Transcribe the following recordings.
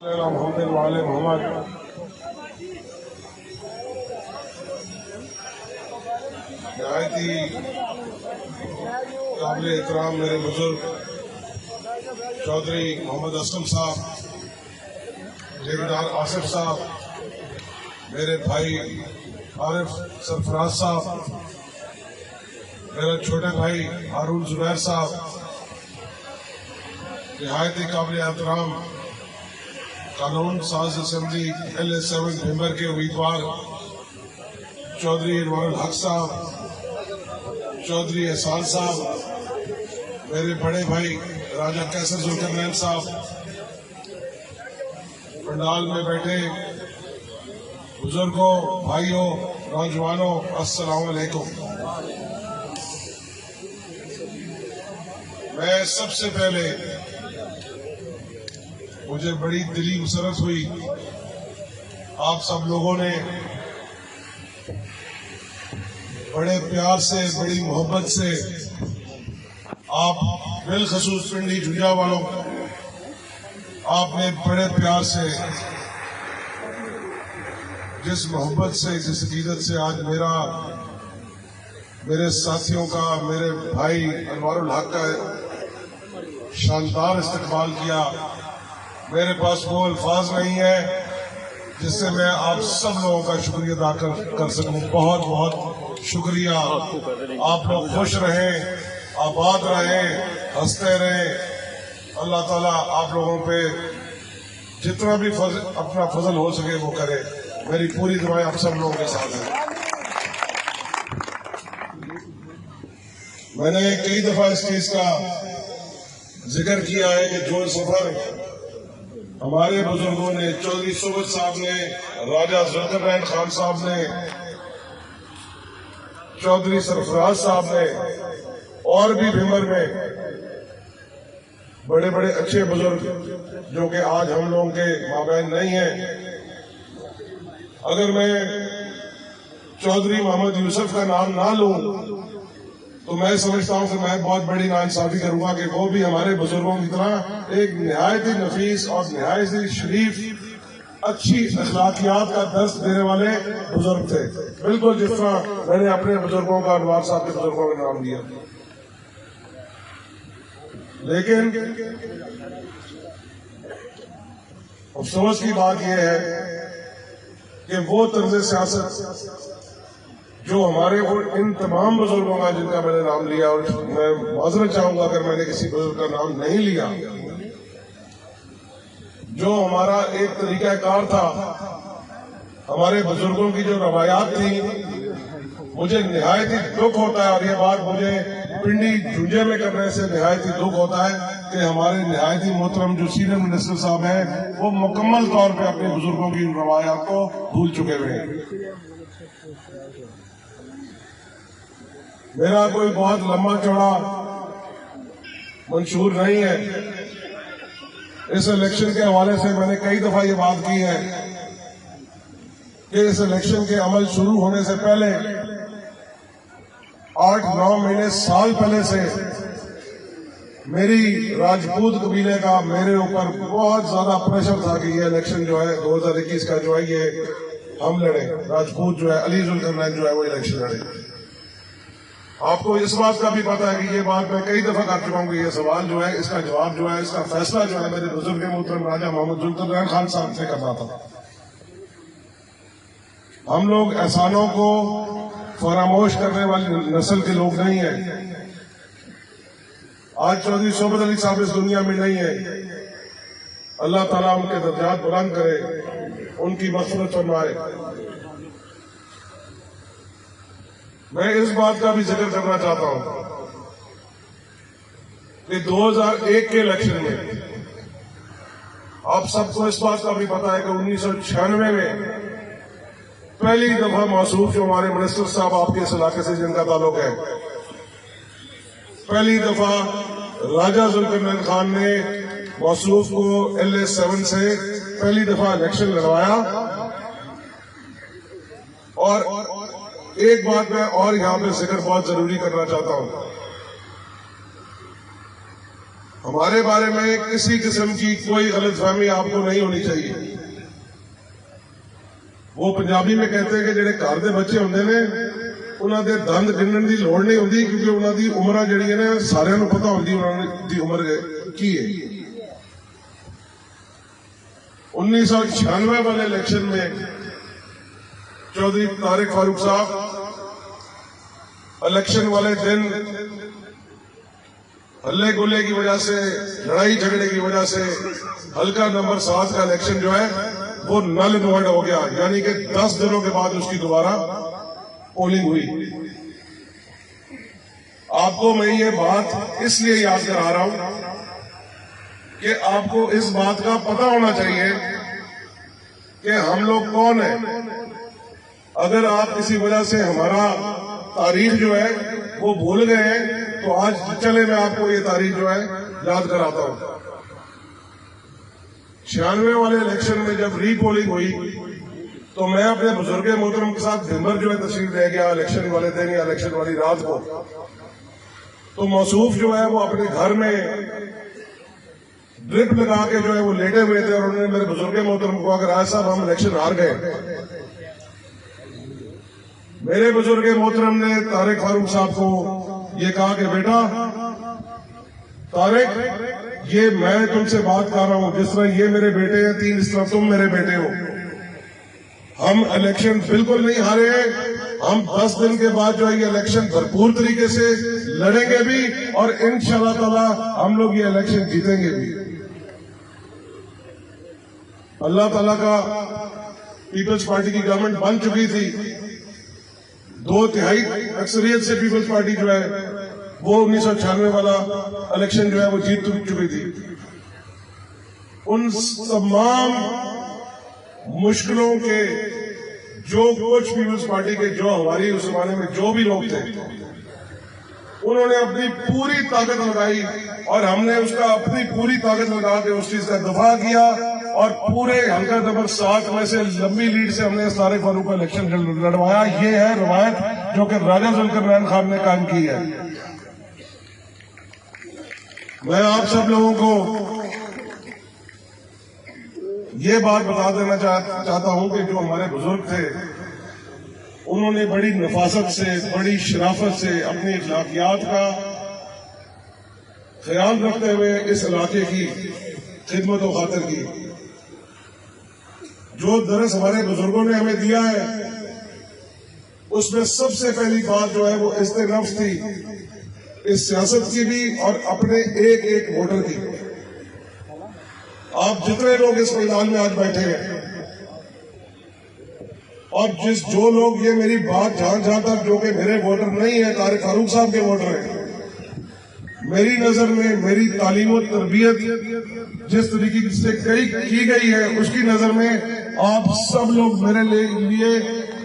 मोहम्मद वाले मोहम्मद। नहायत ही काबिल एहतराम मेरे बुजुर्ग चौधरी मोहम्मद असलम साहब, ठेकेदार आसिफ साहब, मेरे भाई आरिफ सरफराज साहब, मेरे छोटे भाई हारून जुबैर साहब, नहायत ही काबिल एहतराम कानून साज असेंबली LA7 मेंबर के उम्मीदवार चौधरी इरवानुल हक साहब, चौधरी एहसान साहब, मेरे बड़े भाई राजा कैसर जुल्करनैन साहब, पंडाल में बैठे बुजुर्गों, भाइयों, नौजवानों, अस्सलाम वालेकुम। मैं सबसे पहले मुझे बड़ी दिली मुसरत हुई, आप सब लोगों ने बड़े प्यार से, बड़ी मोहब्बत से, आप बिलखसूस पिंडी झुंझा वालों, आपने बड़े प्यार से, जिस मोहब्बत से, जिस अकीदत से आज मेरे साथियों का, मेरे भाई इरवानुल हक का शानदार इस्तकबाल किया, मेरे पास वो अल्फाज नहीं है जिससे मैं आप सब लोगों का शुक्रिया अदा कर सकूं। बहुत बहुत शुक्रिया। आप लोग खुश रहें, आबाद रहें, हंसते रहें। अल्लाह ताला आप लोगों पे जितना भी अपना फजल हो सके वो करे। मेरी पूरी दुआएं आप सब लोगों के साथ हैं। मैंने कई दफा इस चीज का जिक्र किया है कि जो सफर हमारे बुजुर्गों ने, चौधरी सोबत साहब ने, राजा जुल्करनैन खान साहब ने, चौधरी सरफराज साहब ने, और भी भिमर में बड़े बड़े अच्छे बुजुर्ग जो कि आज हम लोगों के माबैन नहीं हैं। अगर मैं चौधरी मोहम्मद यूसुफ का नाम ना लूं तो मैं समझता हूं कि मैं बहुत बड़ी नाइंसाफी करूंगा कि वो भी हमारे बुजुर्गों की तरह एक निहायत ही नफीस और निहायत ही शरीफ, अच्छी अखलाकियात का दर्स देने वाले बुजुर्ग थे, बिल्कुल जिस तरह मैंने अपने बुजुर्गों का, अनवार साहब के बुजुर्गों का नाम लिया। लेकिन अफसोस की बात यह है कि वो तर्ज सियासत जो हमारे इन तमाम बुजुर्गों का जिनका मैंने नाम लिया, और मैं माजरत चाहूंगा अगर मैंने किसी बुजुर्ग का नाम नहीं लिया, जो हमारा एक तरीकाकार था, हमारे बुजुर्गों की जो रवायात थी, मुझे निहायत ही दुख होता है, और ये बात मुझे पिंडी झुंझे में करने से निहायत ही दुख होता है कि हमारे निहायत ही मोहतरम जो सीनियर मिनिस्टर साहब हैं वो मुकम्मल तौर पे अपने बुजुर्गों की रवायात को भूल चुके हुए हैं। मेरा कोई बहुत लंबा चौड़ा मंशूर नहीं है। इस इलेक्शन के हवाले से मैंने कई दफा ये बात की है कि इस इलेक्शन के अमल शुरू होने से पहले 8-9 महीने, साल पहले से मेरी राजपूत कबीले का मेरे ऊपर बहुत ज्यादा प्रेशर था कि ये इलेक्शन जो है 2021 का जो है ये हम लड़े, राजपूत जो है, अली जुल्करनैन जो है वो इलेक्शन लड़े। आपको इस बात का भी पता है कि ये बात मैं कई दफा कर चुका हूं कि ये सवाल जो है, इसका जवाब जो है, इसका फैसला जो है मेरे बुजुर्ग मोहतरम राजा मोहम्मद जुल्करनैन खान साहब से करना था। हम लोग एहसानों को फरामोश करने वाली नस्ल के लोग नहीं है। आज चौधरी सोबत अली साहब इस दुनिया में नहीं है। अल्लाह ताला उनके दर्जात बुलंद करे, उनकी मग़फ़िरत फरमाए। मैं इस बात का भी जिक्र करना चाहता हूं कि 2001 के इलेक्शन में आप सबको इस बात का भी पता है कि 1996 में पहली दफा मौसूफ जो हमारे मिनिस्टर साहब आपके इस इलाके से जिनका ताल्लुक है, पहली दफा राजा जुल्करनैन खान ने मौसूफ को LA7 से पहली दफा इलेक्शन लड़वाया। और एक बात मैं और यहां पे जिक्र बहुत जरूरी करना चाहता हूं हमारे बारे में किसी किस्म की कोई गलतफहमी आपको नहीं होनी चाहिए। वो पंजाबी में कहते हैं कि जेडे घर दे बच्चे होंदे ने उन्हां दे दंद गिनण दी लोड़ नहीं होंदी, क्योंकि उन्हां दी उम्र जिहड़ी है ना सारिआं नूं पता होंदी उन्हां दी उम्र की है। 1996 वाले इलेक्शन में चौधरी तारिक फारूक साहब इलेक्शन वाले दिन हल्ले गुल्ले की वजह से, लड़ाई झगड़े की वजह से हल्का नंबर 7 का इलेक्शन जो है वो नल नोड हो गया, यानी कि 10 दिनों के बाद उसकी दोबारा पोलिंग हुई। आपको मैं ये बात इसलिए याद करा रहा हूं कि आपको इस बात का पता होना चाहिए कि हम लोग कौन है। अगर आप किसी वजह से हमारा तारीख जो है वो भूल गए हैं तो आज चले मैं आपको ये तारीख जो है याद कराता हूं। 96 वाले इलेक्शन में जब रीपोलिंग हुई तो मैं अपने बुजुर्ग मोहतरम के साथ दिनभर जो है तशरीफ ले गया इलेक्शन वाले दिन या इलेक्शन वाली रात को। तो मौसूफ जो है वो अपने घर में ड्रिप लगा के जो है वो लेटे हुए थे और उन्होंने मेरे बुजुर्ग मोहतरम को अगर आज साहब हम इलेक्शन हार गए। मेरे बुजुर्ग मोहतरम ने तारिक फारूक साहब को ये कहा कि बेटा तारिक, ये मैं तुमसे बात कर रहा हूं, जिस तरह ये मेरे बेटे हैं 3 इस तरह तुम मेरे बेटे हो। हम इलेक्शन बिल्कुल नहीं हारे हैं, हम 10 दिन के बाद जो है ये इलेक्शन भरपूर तरीके से लड़ेंगे भी और इंशाअल्लाह ताला हम लोग ये इलेक्शन जीतेंगे भी। अल्लाह ताला का पीपल्स पार्टी की गवर्नमेंट बन चुकी थी, 2/3 अक्सरियत से पीपल्स पार्टी जो है वो 1996 वाला इलेक्शन जो है वो जीत चुकी थी। उन तमाम मुश्किलों के जो कुछ पीपल्स पार्टी के जो हमारी उस जमाने में जो भी लोग थे उन्होंने अपनी पूरी ताकत लगाई और हमने उसका अपनी पूरी ताकत लगा के उस चीज का दफा किया और पूरे हल्का नंबर 7 में से लंबी लीड से हमने तारिक फारूक का इलेक्शन लड़वाया। ये है रवायत जो कि राजा जुल्करनैन खान ने कायम की है। मैं आप सब लोगों को ये बात बता देना चाहता हूं कि जो हमारे बुजुर्ग थे उन्होंने बड़ी नफासत से, बड़ी शराफत से अपनी अखलाकियात का ख्याल रखते हुए इस इलाके की खिदमत और खातिर की। जो दरस हमारे बुजुर्गों ने हमें दिया है उसमें सबसे पहली बात जो है वो इस्तेनफ्स थी, इस सियासत की भी और अपने एक एक वोटर की। आप जितने लोग इस मैदान में आज बैठे हैं और जो लोग ये मेरी बात जहां तक जो कि मेरे वोटर नहीं है, तारिक फारूक साहब के वोटर हैं, मेरी नजर में मेरी तालीम और तरबियत जिस तरीके से की गई है उसकी नजर में आप सब लोग मेरे लिए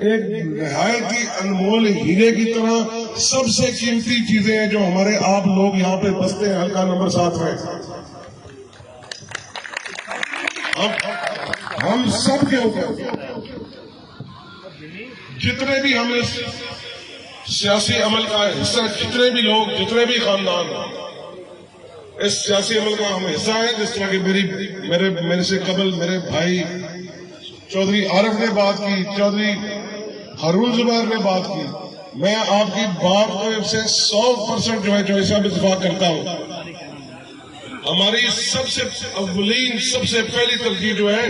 एक निहायत ही अनमोल हीरे की तरह सबसे कीमती चीजें हैं जो हमारे आप लोग यहाँ पे बसते हैं हल्का नंबर 7 में। हम सब के ऊपर जितने भी हम इस सियासी अमल का हिस्सा, जितने भी लोग, जितने भी खानदान इस सियासी अमल का हम हिस्सा है, जिस तरह की मेरे से कबल मेरे भाई चौधरी आरिफ ने बात की, चौधरी हारून जुबैर ने बात की, मैं आपकी बात से 100% जो है जो इसका इत्तेफाक करता हूं। हमारी सबसे अव्वलीन, सबसे पहली तरजीह जो है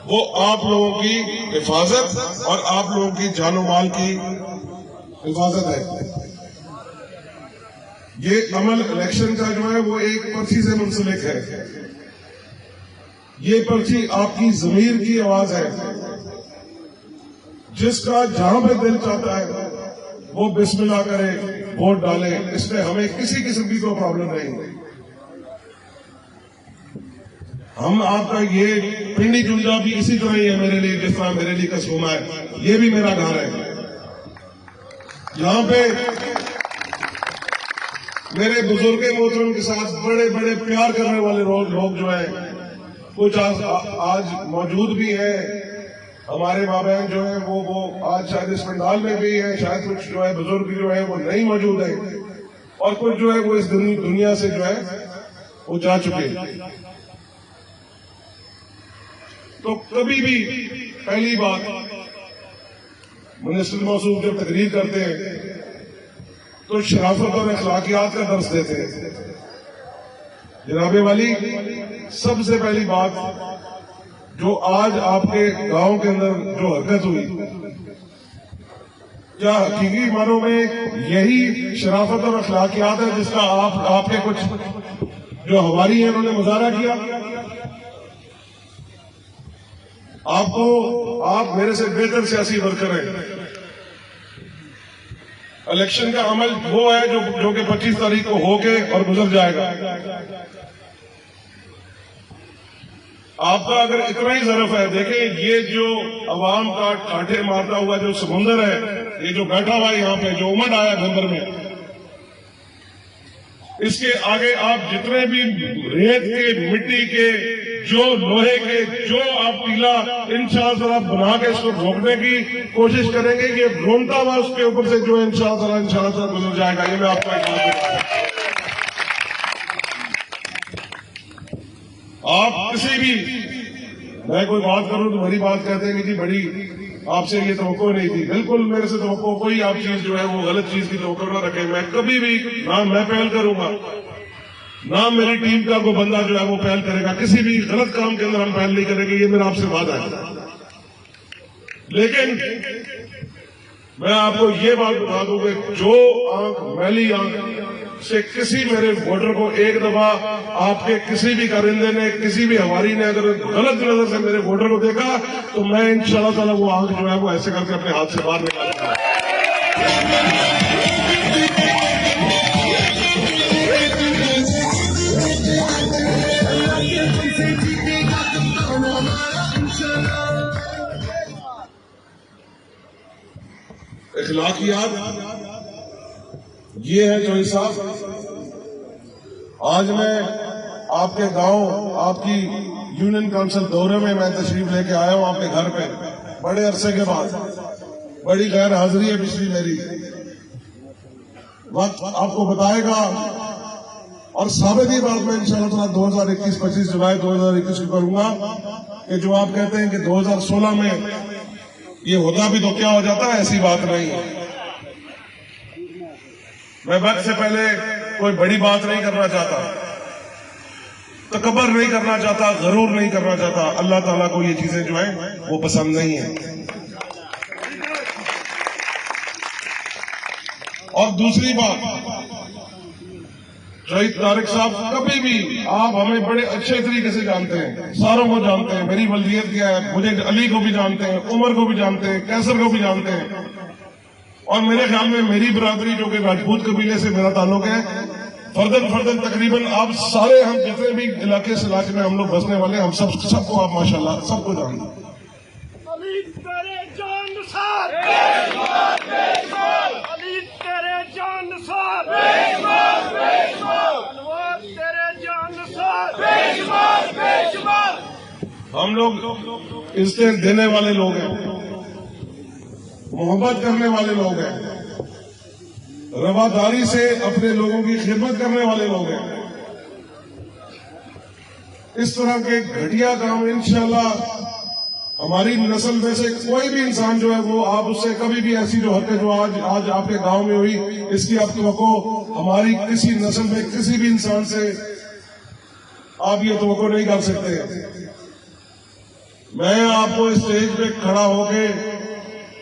वो आप लोगों की हिफाजत और आप लोगों की जानो माल की हिफाजत है। ये अमल इलेक्शन का जो है वो एक पर्ची से मुंसलिक है। ये पर्ची आपकी ज़मीर की आवाज है। जिसका जहां पे दिल चाहता है वो बिस्मिल्लाह करे, वोट डाले, इसमें हमें किसी किस्म की कोई प्रॉब्लम नहीं। हम आपका ये पिंडी जुंजा भी इसी तरह ही है मेरे लिए, जिस तरह मेरे लिए कसबा है, ये भी मेरा घर है। यहाँ पे मेरे बुजुर्ग मोहतरम के साथ बड़े बड़े प्यार करने वाले लोग जो है कुछ आज मौजूद भी है। हमारे माँ बहन जो है वो आज शायद इस पंडाल में भी है, शायद कुछ जो है बुजुर्ग जो है वो नहीं मौजूद है और कुछ जो है वो इस दुनिया से जो है वो जा चुके। तो कभी भी पहली बात, मिनिस्टर मौसूफ जब तकरीर करते हैं तो शराफत और अखलाकियात का दर्स देते हैं। जनाबे वाली, सबसे पहली बात जो आज आपके गांव के अंदर जो हरकत हुई, क्या हकीकी मानों में यही शराफत और अखलाकियात है जिसका आपके कुछ जो हवारी हैं उन्होंने मुजाहरा किया? आप मेरे से बेहतर सियासी वर्कर हैं। इलेक्शन का अमल वो है जो कि 25 तारीख को होके और गुजर जाएगा। आपका अगर इतना ही ज़रफ है, देखें ये जो अवाम का कांटे मारता हुआ जो समुंदर है, ये जो बैठा हुआ है यहाँ पे, जो उमड़ आया भंबर में, इसके आगे आप जितने भी रेत के, मिट्टी के, जो लोहे के, जो आप टीला इंशाअल्लाह बना के इसको रोकने की कोशिश करेंगे, ये रोमता हुआ उसके ऊपर से जो इंशाअल्लाह गुजर जाएगा। ये मैं आपको एक बात बता दूं। आप किसी भी, मैं कोई बात करूं तो मेरी बात कहते हैं कि जी बड़ी आपसे ये तवक्को नहीं थी। बिल्कुल मेरे से तवक्को, कोई आप चीज जो है वो गलत चीज की तवक्को ना रखें। मैं कभी भी, ना मैं पहल करूंगा, ना मेरी टीम का कोई बंदा जो है वो पहल करेगा। किसी भी गलत काम के अंदर हम पहल नहीं करेंगे, ये मेरा आपसे वादा है। लेकिन मैं आपको ये बात बता दूं कि जो आंख, मैली आंख से किसी मेरे वोटर को एक दफा आपके किसी भी कारिंदे ने, किसी भी हवारी ने अगर गलत नजर से मेरे वोटर को देखा, तो मैं इंशाअल्लाह ताला वो आंख जो है वो ऐसे करके अपने हाथ से बाहर निकालूंगा। इखलाकियात ये है जो हिसाब आज मैं आपके गांव, आपकी यूनियन काउंसिल दौरे में मैं तशरीफ लेके आया हूं आपके घर पे, बड़े अरसे के बाद। बड़ी गैर हाजिरी है पिछली मेरी, वक्त आपको बताएगा और साबित ही बात मैं इंशाअल्लाह 2021 25 जुलाई 2021 को करूंगा कि जो आप कहते हैं कि 2016 में ये होता भी तो क्या हो जाता है, ऐसी बात नहीं है। मैं वक्त से पहले कोई बड़ी बात नहीं करना चाहता, तकबर नहीं करना चाहता, गरूर नहीं करना चाहता। अल्लाह ताला को ये चीजें जो है वो पसंद नहीं है। और दूसरी बात, शहीद तारिक साहब, कभी भी आप हमें बड़े अच्छे तरीके से जानते हैं, सारों को जानते हैं, मेरी वल्दियत क्या है, मुझे अली को भी जानते हैं, उमर को भी जानते हैं, कैसर को भी जानते हैं। और मेरे ख्याल में मेरी बरादरी जो कि राजपूत कबीले से मेरा ताल्लुक है, फर्दन तकरीबन आप सारे, हम जितने भी इलाके से इलाके में हम लोग बसने वाले, हम सबको आप माशाल्लाह सबको जानते हैं। हम लोग इज्जत देने वाले लोग हैं, मोहब्बत करने वाले लोग हैं, रवादारी से अपने लोगों की खिदमत करने वाले लोग हैं। इस तरह के घटिया काम इंशाअल्लाह हमारी नस्ल में से कोई भी इंसान जो है वो, आप उससे कभी भी ऐसी जो हरकत जो आज आपके गांव में हुई, इसकी आप तवक्को हमारी किसी नस्ल में किसी भी इंसान से आप ये तवक्को नहीं कर सकते। मैं आपको इस स्टेज पे खड़ा होके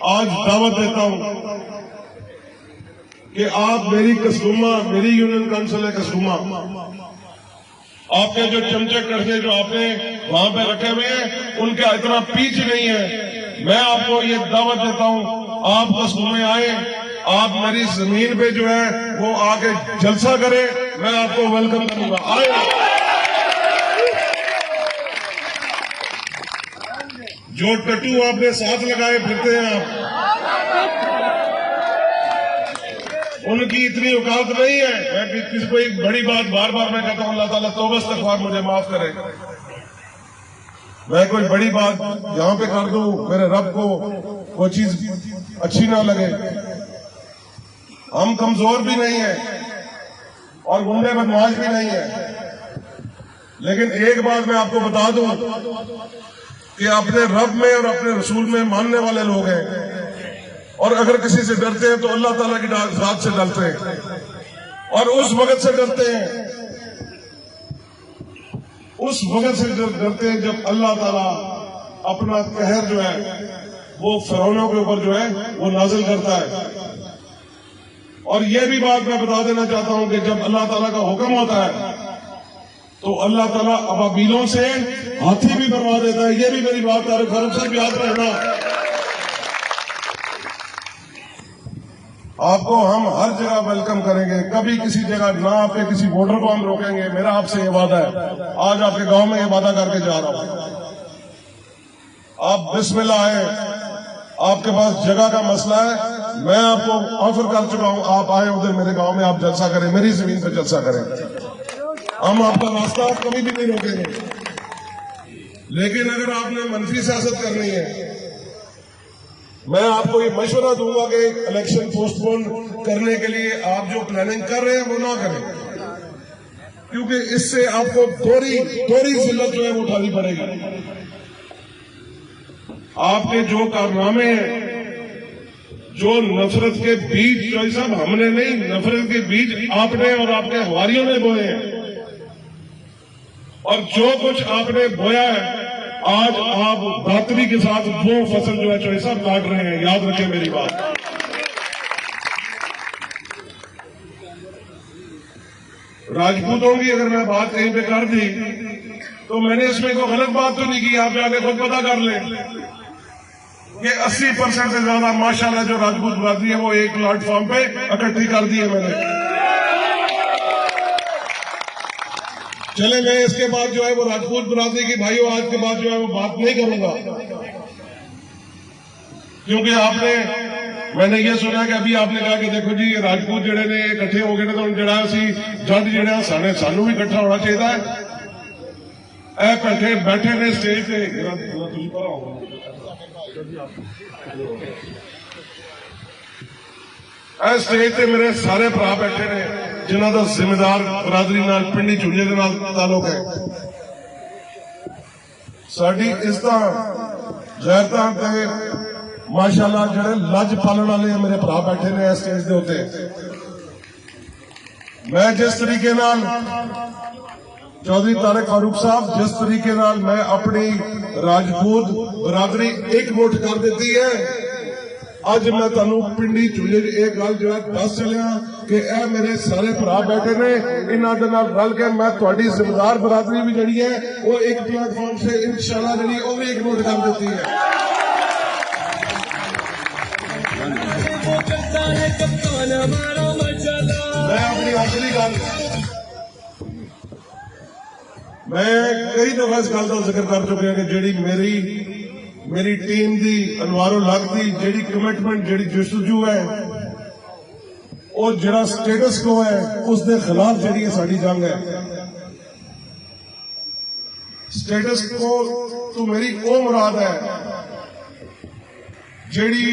आज दावत देता हूं कि आप मेरी कसुमा, मेरी यूनियन काउंसिल है कसुमा, आपके जो चमचे करके जो आपने वहां पे रखे हुए हैं, उनका इतना पीछ नहीं है। मैं आपको ये दावत देता हूं, आप कसुमे आए, आप मेरी जमीन पे जो है वो आके जलसा करें, मैं आपको वेलकम करूंगा। आए जो टट्टू आपने साथ लगाए फिरते हैं आप, उनकी इतनी औकात नहीं है। मैं किसी को एक बड़ी बात बार बार मैं कहता हूं, अल्लाह ताला तौबा इस्तग़फ़ार मुझे माफ करे। मैं कोई बड़ी बात यहां पे कर दूं, मेरे रब को वो चीज अच्छी ना लगे। हम कमजोर भी नहीं है और गुंडे बदमाश भी नहीं है। लेकिन एक बात मैं आपको बता दूं कि अपने रब में और अपने रसूल में मानने वाले लोग हैं, और अगर किसी से डरते हैं तो अल्लाह ताला की जात से डरते हैं, और उस वक्त से डरते हैं, उस वक्त से डरते हैं जब अल्लाह ताला अपना कहर जो है वो फिरौनों के ऊपर जो है वो नाजिल करता है। और यह भी बात मैं बता देना चाहता हूं कि जब अल्लाह ताला का हुक्म होता है तो अल्लाह ताला अबाबीलों से हाथी भी बनवा देता है। यह भी मेरी बात तारिक खरब साहब याद रखना। आपको हम हर जगह वेलकम करेंगे, कभी किसी जगह ना आपके किसी वोटर को हम रोकेंगे। मेरा आपसे ये वादा है, आज आपके गांव में ये वादा करके जा रहा हूं। आप बिस्मिल्लाह आए, आपके पास जगह का मसला है, मैं आपको ऑफर कर चुका हूं, आप आए उधर मेरे गांव में, आप जलसा करें, मेरी जमीन पर जलसा करें। हम आपका रास्ता कभी भी नहीं रोकेंगे। लेकिन अगर आपने मनफी सियासत करनी है, मैं आपको ये मशवरा दूंगा कि इलेक्शन पोस्टपोन करने के लिए आप जो प्लानिंग कर रहे हैं वो ना करें, क्योंकि इससे आपको दोहरी जिल्लत जो है वो उठानी पड़ेगी। आपके जो कारनामे हैं, जो नफरत के बीज, जो साहब हमने नहीं, नफरत के बीज आपने और आपके हवारियों ने बोए हैं, और जो कुछ आपने बोया है आज आप बहादुरी के साथ वो फसल जो है चौधरी साहब काट रहे हैं। याद रखें मेरी बात। राजपूतों की अगर मैं बात कहीं पे कर दी तो मैंने इसमें कोई गलत बात तो नहीं की। आप जाके खुद पता कर लें कि 80% से ज्यादा माशाल्लाह जो राजपूत बरादरी है वो एक प्लेटफॉर्म पे इकट्ठी कर दी है मैंने। चले, मैं इसके बाद जो है वो राजपूत बरादरी की भाइयों आज के बाद जो है वो बात नहीं करूंगा, क्योंकि मैंने ये सुना कि अभी आपने कहा कि देखो जी ये राजपूत जड़े ने इकट्ठे हो गए ने, तो जड़ा असी जज जड़े सानू भी इकट्ठा होना चाहिए। इकट्ठे बैठे ने स्टेज पे, स्टेज पे मेरे सारे भरा बैठे ने जिन्हों का जिम्मेदार बरादरी नाल पिंडी झुंजे के नाल ताल्लुक है। साडी इज्जत गैरतां ते माशाल्लाह जिहड़े लज पालन वाले मेरे भरा बैठे ने स्टेज के उत्ते। मैं जिस तरीके नाल चौधरी तारिक फारूक साहब, जिस तरीके नाल मैं अपनी राजपूत बरादरी एक मुठ कर देती है, अज मैं तुहानू पिंडी झूले एक गल जो है दस चलिया कि यह मेरे सारे भरा बैठे ने, इन्हां दे नाल रल के मैं तुहाडी जिम्मेदार बरादरी भी जिहड़ी है वो एक प्लेटफॉर्म से इंशाल्लाह जिहड़ी वो भी एक मुठ कर देती है। मैं अपनी आखिरी गल, मैं कई दफा इस गल का जिक्र कर चुके हैं कि जिहड़ी मेरी टीम की अनवारों लग की जिहड़ी कमिटमेंट, जिहड़ी जस्तजू है, और जिहड़ा स्टेटस को है उसके खिलाफ जिहड़ी साडी जंग है। स्टेटस को तो मेरी वो मुराद है जिहड़ी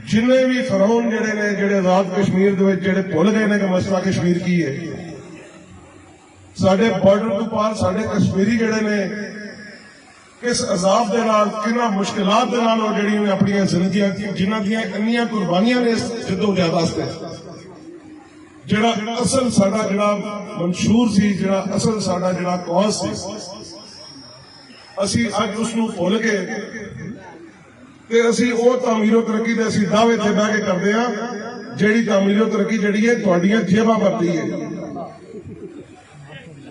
जिन्हें भी फरौन जिहड़े ने, जिहड़े आजाद कश्मीर दे विच जिहड़े भुल गए ने कि मसला कश्मीर की है। साडे बॉर्डर तो पार साडे कश्मीरी जिहड़े ने किस अजाब के नाल, किन्ना मुश्किलात दे नाल और जिहड़ियां अपनी जिंदगियां, जिन्हां दियां इन्नियां कुर्बानियां ने जद्दोजहद वास्ते, जिहड़ा असल साडा जिहड़ा मंशूर सी, जिहड़ा असल साडा जिहड़ा कॉज सी, असीं अज उसनूं भुल के ते असीं वो तामीरो तरक्की दे असीं दावे ते बह के करदे हां, जिहड़ी तामीरो तरक्की जिहड़ी है तुहाडीआं जेबां भरदी है।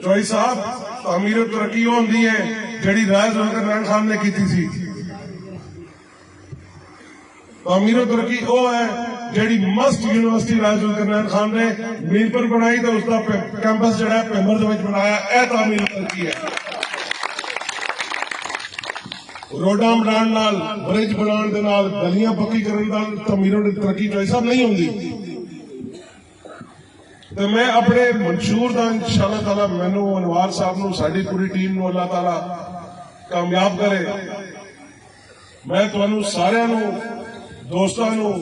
चौधरी साहब, तामीरो तरक्की वो हुंदी है जिहड़ी राय जुल्फिकार खान ने की थी। तामीरो तरक्की वो है जिहड़ी मस्त यूनिवर्सिटी राय जुल्फिकार खान ने मीरपुर बनाई तो उसका कैंपस जिहड़ा पेंबर दे विच बनाया, यह तामीरो तरक्की है। रोडां बनाउण नाल, ब्रिज बनाउण दे नाल, गलियां पक्की करन नाल तामीरो तरक्की चौधरी साहब नहीं हुंदी। तो मैं अपने मंशूर का इंशाअल्लाह ताला मैनू अनवार साहब नूं, साडी पूरी टीम नूं अल्लाह ताला कामयाब करे। मैं तुहानू सारिआं नूं, दोस्तां नूं,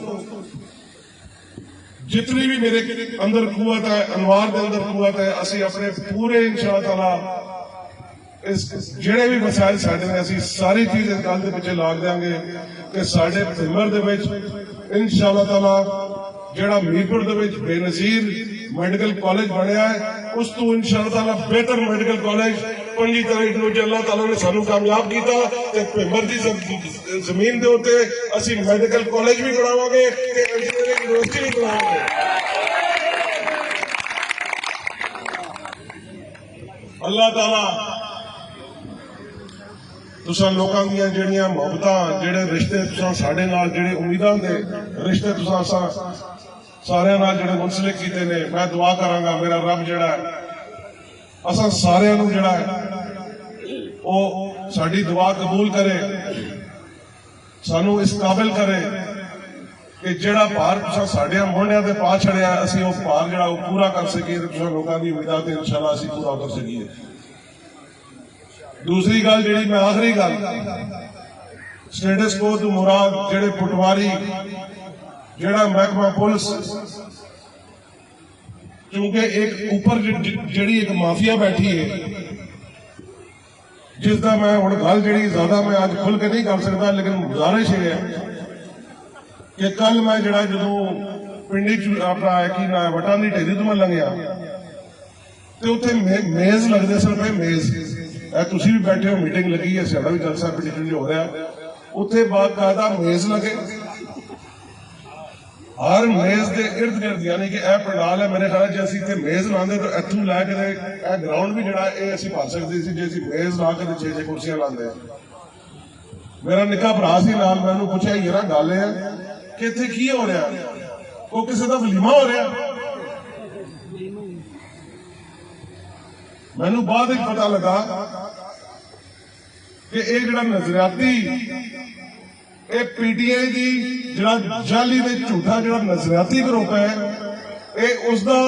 जितनी भी मेरे अंदर कुवत है, अनवार के अंदर कुवत है, असीं अपने पूरे इंशाअल्लाह ताला इस ਜਿਹੜੇ ਵੀ ਮਸਾਇਲ ਸਾਡੇ ਨੇ ਅਸੀਂ ਸਾਰੀ ਚੀਜ਼ ਇਸ ਗੱਲ ਦੇ ਪਿੱਛੇ ਲਾ ਦਿਆਂਗੇ ਕਿ ਸਾਡੇ ਭਿੰਬਰ ਦੇ ਵਿੱਚ ਇਨਸ਼ਾਅੱਲਾ ਤਾਲਾ ਜਿਹੜਾ ਮੀਰਪੁਰ ਦੇ ਵਿੱਚ ਬੇਨਜ਼ੀਰ ਮੈਡੀਕਲ ਕਾਲਜ ਬਣਿਆ ਹੈ ਉਸ ਤੋਂ ਇਨਸ਼ਾਅੱਲਾ ਤਾਲਾ ਬਿਹਤਰ ਮੈਡੀਕਲ ਕਾਲਜ 25 ਤਾਰੀਖ ਨੂੰ ਜੇ ਅੱਲਾਹ ਤਾਲਾ ਨੇ ਸਾਨੂੰ ਕਾਮਯਾਬ ਕੀਤਾ ਤੇ ਭਿੰਬਰ ਦੀ ਜ਼ਮੀਨ ਦੇ ਉੱਤੇ ਅਸੀਂ ਮੈਡੀਕਲ ਕਾਲਜ ਵੀ ਬਣਾਵਾਂਗੇ ਤੇ ਇੰਜੀਨੀਅਰਿੰਗ ਯੂਨੀਵਰਸਿਟੀ ਵੀ ਬਣਾਵਾਂਗੇ। ਅੱਲਾਹ ਤਾਲਾ तुसां लोकां दी जिहड़ियां मुहब्बतां जिहड़े रिश्ते तुसां साडे नाल जिहड़े उम्मीदां दे रिश्ते तुसां सारियां नाल जिहड़े मुंसलिक कीते ने मैं दुआ करांगा मेरा रब जिहड़ा है असां सारियां नूं जिहड़ा है ओह साडी दुआ कबूल करे सानू इस काबिल करे कि जिहड़ा भार तुसां साडियां मोहणियां ते पा छड़िया असीं ओह भार जिहड़ा ओह पूरा कर सकीए ते तुसां लोकां दी उम्मीदां ते इंशाअल्लाह असीं पूरा कर सकीए। दूसरी गल जी मैं आखिरी गल स्टेटस को तो मुराद जेड़े पटवारी जेड़ा महकमा पुलिस क्योंकि एक ऊपर जेड़ी एक माफिया बैठी है जिसका मैं हुण गल जेड़ी ज्यादा मैं आज खुल के नहीं कर सकता लेकिन गुजारिश है कि कल मैं जेड़ा जो पिंडी अपना की ना वटां दी ढेरी तो मैं लंघिया तो उत्थे मेज लगदे सन पे मेज तुसी भी बैठे हो मीटिंग लगी है साडा भी जलसा पिटिशन हो रहा है उत्थे बाकायदा मेज लगे हर मेज के इर्द गिर्द यानी कि यह पंडाल है मेरे ख्याल जो असं इतने मेज लाते तो इतों लैके ग्राउंड भी जोड़ा ये असं भर सकते थे जो असं मेज ला के 6-6 कुर्सियां लाते मेरा निक्का भरा सी नाल मैं पूछा यार गल है कि इत्थे की हो रहा वो किसी का वलीमा हो रहा मैनू बाद पता लगा कि यह जो नजरियाती पीटीआई की जो जाली झूठा जो नजरियाती ग्रुप है ये उसका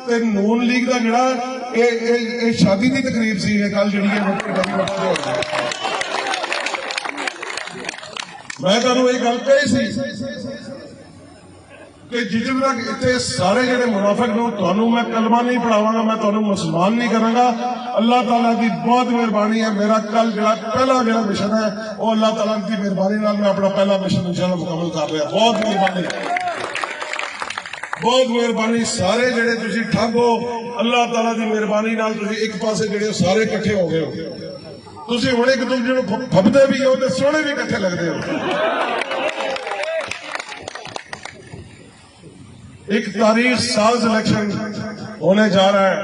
ते नून लीग का जोड़ा शादी की तकरीब सी कल जी मैं तुहानू ये गल कही सी कि जिस तक इतने सारे जो मुनाफिक नू मैं कलमा नहीं पढ़ावांगा मैं तुहानू मुसलमान नहीं करांगा। अल्लाह ताला की बहुत मेहरबानी है मेरा कल जो पहला जो मिशन है वो अल्लाह ताला की मेहरबानी नाल मैं अपना पहला मिशन इंशाअल्लाह मुकम्मल कर रहा। बहुत मेहरबानी सारे जेडे तुसी ठग हो अल्लाह ताला की मेहरबानी नाल तुसी एक पासे जेडे सारे इकट्ठे हो गए हो तुसी हुण एक दूजे नू फबदे भी हो ते सोहणे भी इकट्ठे लगदे हो। एक तारीख साज इलेक्शन होने जा रहा है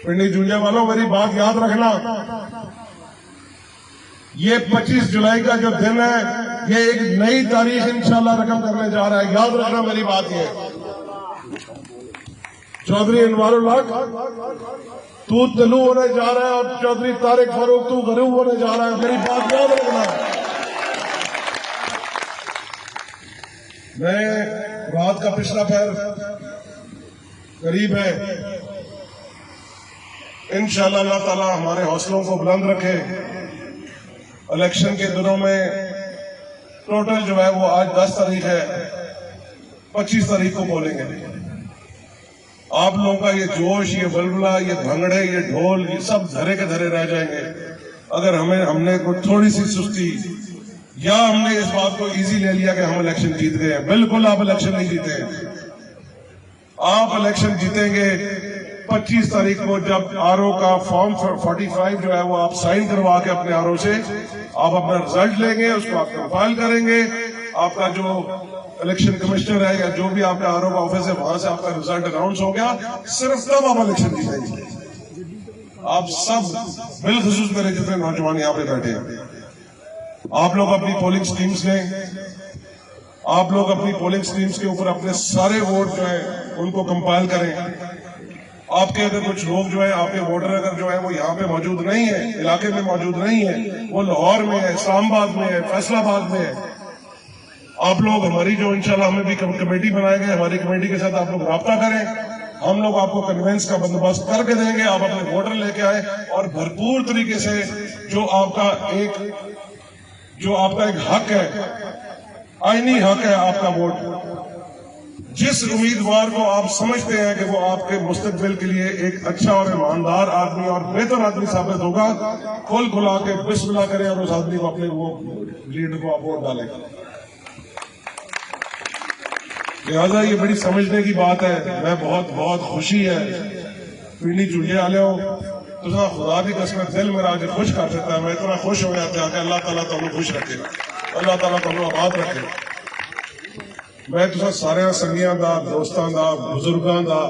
पिंडी जूंजा वालों मेरी बात याद रखना ये 25 जुलाई का जो दिन है ये एक नई तारीख इंशाल्लाह रकम करने जा रहा है याद रखना मेरी बात ये चौधरी अनवारुल हक तू तलू होने जा रहा है और चौधरी तारिक फारूक तू गरूब होने जा रहा है मेरी बात याद रखना। मैं रात का पिछला पैर करीब है इंशाअल्लाह अल्लाह ताला हमारे हौसलों को बुलंद रखे। इलेक्शन के दिनों में टोटल जो है वो आज 10 तारीख है 25 तारीख को बोलेंगे आप लोगों का ये जोश ये बलबला ये भंगड़े ये ढोल ये सब धरे के धरे रह जाएंगे अगर हमने कोई थोड़ी सी सुस्ती या हमने इस बात को इजी ले लिया कि हम इलेक्शन जीत गए। बिल्कुल आप इलेक्शन नहीं जीते आप इलेक्शन जीतेंगे 25 तारीख को जब आरओ का फॉर्म 45 जो है वो आप साइन करवा के अपने आरओ से आप अपना रिजल्ट लेंगे उसको आप कंपाइल करेंगे आपका जो इलेक्शन कमिश्नर है या जो भी आपका आरओ का ऑफिस है वहां से आपका रिजल्ट अनाउंस हो गया सिर्फ तब आप इलेक्शन जीतेंगे। आप सब बिलखुसूस मेरे जितने नौजवान यहाँ पे बैठे हैं आप लोग अपनी पोलिंग स्टीम्स लें आप लोग अपनी पोलिंग स्टीम्स के ऊपर अपने सारे वोट जो है उनको कंपाइल करें। आपके अगर कुछ लोग जो है आपके वोटर अगर जो है वो यहाँ पे मौजूद नहीं है इलाके में मौजूद नहीं है वो लाहौर में है इस्लामाबाद में है फैसलाबाद में है आप लोग हमारी जो इंशाल्लाह हमें भी कमेटी बनाए गए हमारी कमेटी के साथ आप लोग राब्ता करें हम लोग आपको कन्वेंस का बंदोबस्त करके देंगे आप अपने वोटर लेके आए और भरपूर तरीके से जो आपका एक हक है आईनी हक है आपका वोट जिस उम्मीदवार को आप समझते हैं कि वो आपके मुस्तकबिल के लिए एक अच्छा और ईमानदार आदमी और बेहतर आदमी साबित होगा, खोल खुला के बिस्मिल्लाह करें और उस आदमी को अपने वो लीडर को आप वोट डालें। लिहाजा ये बड़ी समझने की बात है। मैं बहुत बहुत खुशी है पिंडी चुड़िए आले हो तुसा खुदा की कसम दिल मेरा अज खुश कर देता है। मैं इतना खुश हो गया था कि अल्लाह ताला तुहानू खुश रखे, अल्लाह ताला तुहानू आबाद रखे। मैं तुसा सारे संगियां दा, दोस्तां दा, बुजुर्गां दा,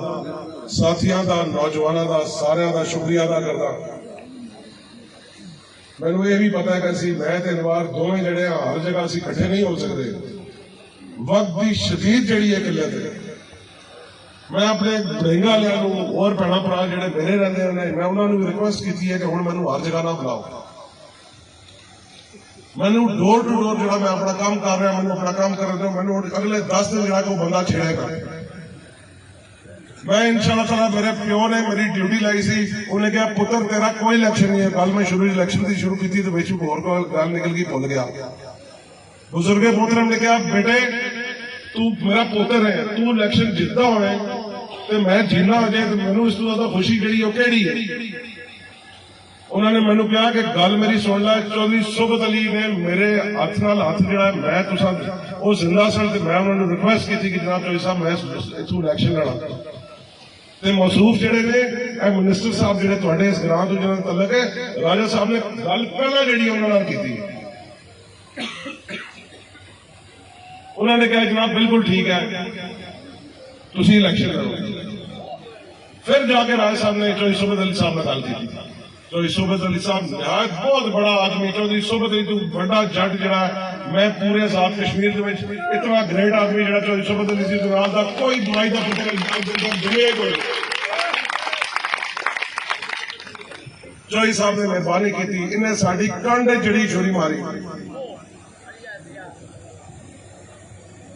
साथियां दा, नौजवानों दा सारियां दा शुक्रिया अदा करदा। मैनू ये भी पता है कि असीं मैं ते अनवार दोवें जिहड़े हर जगह असीं इकट्ठे नहीं हो सकते। वक्त की शदीद जिहड़ी है किल्लत है। मैं अपने बड़ेंगा वालों और भैन भरा जिहड़े मेरे रहिंदे ने, मैं उन्होंने रिक्वेस्ट की है कि हुण मैनू हर जगह ना बुलाओ। मैनू डोर टू डोर जो मैं अपना काम कर रहा, मैं अपना काम कर रहा, मैनू अगले 10 दिन जो बंदा छेड़ेगा। मैं इंशाअल्लाह ताला मेरे प्यो ने मेरी ड्यूटी लाई सी, उन्हें कहा पुत्र तेरा कोई इलेक्शन नहीं है। कल मैं शुरू इलेक्शन की शुरू की तो बेचू होर को गल निकल गई, भुल गया। बुजुर्गे मोहतरम ने कहा बेटे तू मेरा पुत्र है, तू इलेक्शन जितदा होना तो मैं जीना हो जाए तो मैनू इस तो ज्यादा खुशी जी केड़ी है। उन्होंने मैनू कहा कि गल मेरी सुन ला, चौधरी सोबत अली ने मेरे हथ नाल हथ जो मैं तुसा वो जिंदा सन तो मैं उन्होंने रिक्वेस्ट की थी कि जनाब चौधरी साहब मैं इथों इलेक्शन लड़ा तो मसरूफ जेडे ने मिनिस्टर साहब जेडे तुहाडे इस ग्रां तो जिन्होंने तलक है, राजा साहब ने गल पहला जी उन्होंने की। उन्होंने कहा जनाब बिल्कुल ठीक है तुसी इलेक्शन करो। फिर जाके राजा साहब ने चौधरी सोबत अली साहब ने गल की। चौधरी सोबत अली साहब बहुत बड़ा आदमी, चौधरी सोबत अली तू बड़ा जट जरा मैं पूरे आजाद कश्मीर इतना ग्रेट आदमी जरा चौधरी सोबत अली सी दुनिया का कोई बुराई का दुनिया कोई। चौधरी साहब ने मेहरबानी की थी, इन्हें साड़ी कंड जड़ी छुरी मारी।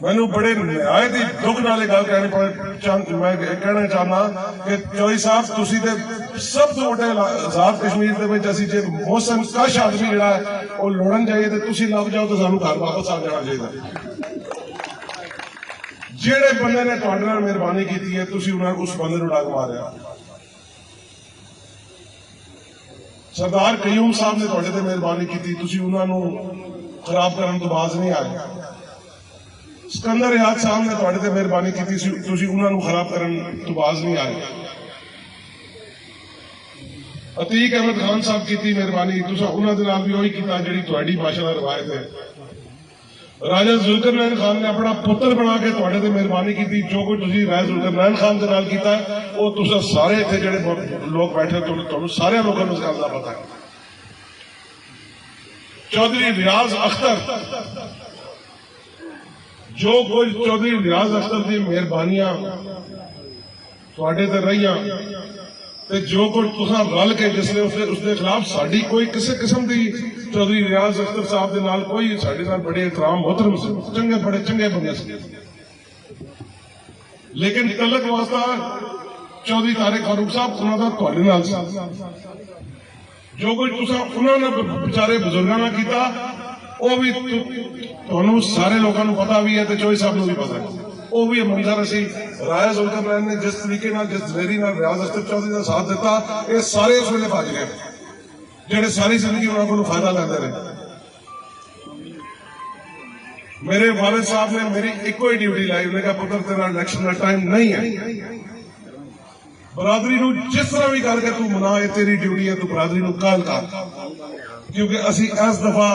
मैनू बड़े नहायत ही दुख नाल गल मैं कहना चाहना कि चौधरी साहब तुसी ते सब तो वड्डे आजाद कश्मीर दे विच असीं जे मौसम कश आदमी जिहड़ा है वो लोड़न जाइए तो तुसी लग जाओ तो सानू घर वापस आ जाना चाहिए। जेड़े बंदे ने तुहाडे नाल मेहरबानी की है तुसी उस बंदे नूं डंग मारिया। सरदार कयूम साहब ने तुहाडे ते मेहरबानी की, तुसी उन्हां नूं खराब करन तो बाज नहीं आए। सिकंदर याद साहब ने तुहाडे ते मेहरबानी की, तुसी उन्हां नूं खराब करन तो बाज नहीं आए। अतीक अहमद खान साहब की मेहरबानी, तुसा उन्हां दे नाल भी वही कीता जिहड़ी तुहाडी भाषा दा रवायत है। राजा जुल्करनैन खान ने अपना पुत्र बना के तुहाडे ते मेहरबानी की। जो कुछ तुसी राजा जुल्करनैन खान दे नाल कीता है वो तुसा सारे इत्थे जिहड़े लोग बैठे तुहानूं सारे लोगों नूं इस गल दा पता है। चौधरी रियाज अख्तर, जो कुछ चौधरी रियाज अख्तर की मेहरबानियां तुहाडे ते रहियां ते जो कुछ तुसां रल के जिसले उसके खिलाफ साडी कोई किसी किस्म की चौधरी रियाज अख्तर साहब के नाल कोई साडे नाल बड़े एहतराम मोहतरम से चंगे बड़े चंगे बंदे से, लेकिन तलक वास्ता चौधरी तारिक फारूक साहब उन्होंने तुहाडे नाल जो कुछ तुसां उन्होंने बेचारे बुजुर्गों ने किया वो भी तुहानूं सारे लोगों को पता भी है तो चौधरी साहब को भी पता है। वो भी मंजर असी राजा जुल्करनैन ने जिस तरीके जिस दलेरी रियाज अख्तर चौधरी का साथ दिता, ये सारे उस वेले भज गए जेडे सारी जिंदगी उन्होंने को फायदा लेंदे रहे। मेरे वालिद साहब ने मेरी एको ही ड्यूटी लाई, उन्हें कहा पुत्र तेरा इलेक्शन का टाइम नहीं है, बरादरी नूं जिस तरह भी करके तू मना, ये तेरी ड्यूटी है, तू बरादरी नूं कल कर। क्योंकि असी इस दफा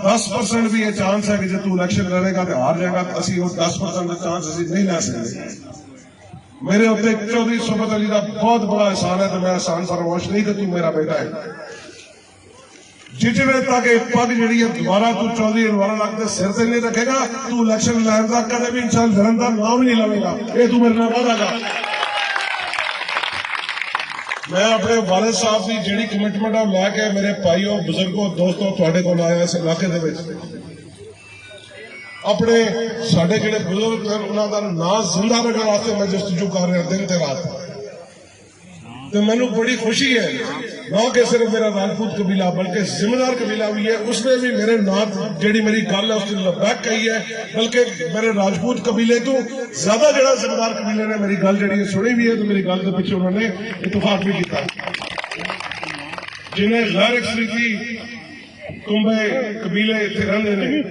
10% भी ये चांस है कि जो तू इलेक्शन लड़ेगा तो हार जाएगा, तो असी 10% का चांस असी नहीं ले सकते। मेरे उत्ते चौधरी सोबत अली का बहुत बड़ा एहसान है, तो मैं एहसान फरमाश नहीं कि तू मेरा बेटा है। जितने तक पग जी है दोबारा तू चौधरी अनवार हक के सिर से नहीं रखेगा, तू इलेक्शन लैन का कदे भी इंसान धर्म का नाम ही नहीं लवेगा, ये तू मेरे नाल वादा कर। मैं अपने वालिद साहब की जी कमिटमेंट है लैके मेरे भाईओ बुजुर्गों दोस्तों तुहाडे कोल आया इस इलाके दे विच अपने साडे जिहड़े बुजुर्ग हैं उन्हां दा नाम जिंदा रखने वास्ते मैं जस्तजू कर रहा दिन ते रात। तो मैनू बड़ी खुशी है ना कि सिर्फ मेरा राजपूत कबीला बल्कि जिम्मेदार कबीला भी है, उसने भी मेरे नाथ जी मेरी गल है उसने लबैक कही है, बल्कि मेरे राजपूत कबीले तो ज्यादा जरा जिम्मेदार कबीले ने मेरी गल जी सुनी भी है, तो मेरी गल के पिछले उन्होंने इतफाक भी किया। जिन्हें गैर अक्सरीती कुंभे कबीले इतने रहते हैं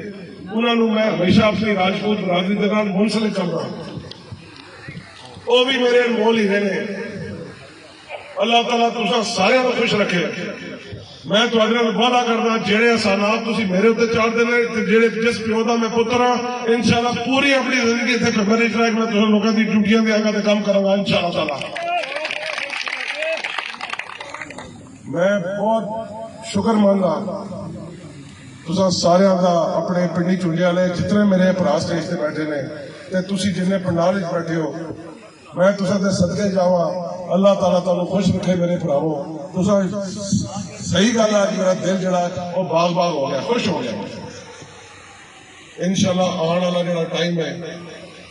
उन्होंने मैं हमेशा अपनी राजपूत बरादरी के नाल मुंसलिक करता, वो भी मेरे अनमोल ही रहे। अल्लाह ताला तुसा सारे खुश रखे। मैं तुहाडे नाल वादा करदा जेड़े एहसानात तुसी मेरे उत्ते चाढ़दे ने ते जेड़े जिस प्यो दा मैं पुत्र हां, इंशाअल्लाह पूरी अपनी जिंदगी इत्थे खबर इस तरह मैं तुहां लोकां दी ड्यूटियां देआंगा ते काम करांगा इंशाअल्लाह ताला। मैं बहुत शुक्रमंद हां तुसा सारियां दा, अपने पिंडी चुंडे वाले जितने मेरे भरा स्टेज ते बैठे ने ते तुसी जिन्ने पंडाल विच बैठे हो, मैं तुसा दे सदके जावा। अल्लाह ताला तुहानू खुश रखे मेरे भरावो। तुसा सही गल है, मेरा दिल जड़ा वो बाग बाग हो गया, खुश हो गया। इंशाअल्लाह आने वाला जो टाइम है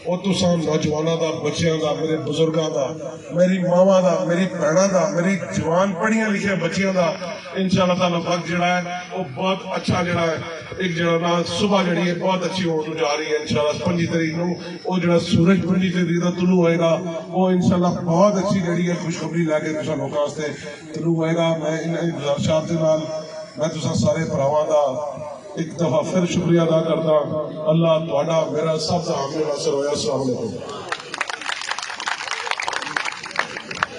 वो तुसा नौजवानों का, बच्चों का, मेरे बुजुर्गों का, मेरी मावा का, मेरी भैनों का, मेरी जवान पढ़िया लिखिया बच्चियों का इंशाअल्लाह ताला वक्त जड़ा है वो बहुत अच्छा जड़ा है। एक जरा ना सुबह जड़ी है बहुत अच्छी होने जा रही है इंशाअल्लाह। 25 तारीख को वो जरा सूरज 25 तारीख का तुलू होएगा, वो इंशाअल्लाह बहुत अच्छी जड़ी है खुशखबरी लैके तुसा लोगों वास्ते तुलू होएगा। मैं इन गुजारिशात दे नाल मैं तुसा सारे भरावां दा एक दफा फिर शुक्रिया अदा करता। अल्लाह तुहाडा मेरा सब दा हामी नासर होया। अस्सलाम वालेकुम।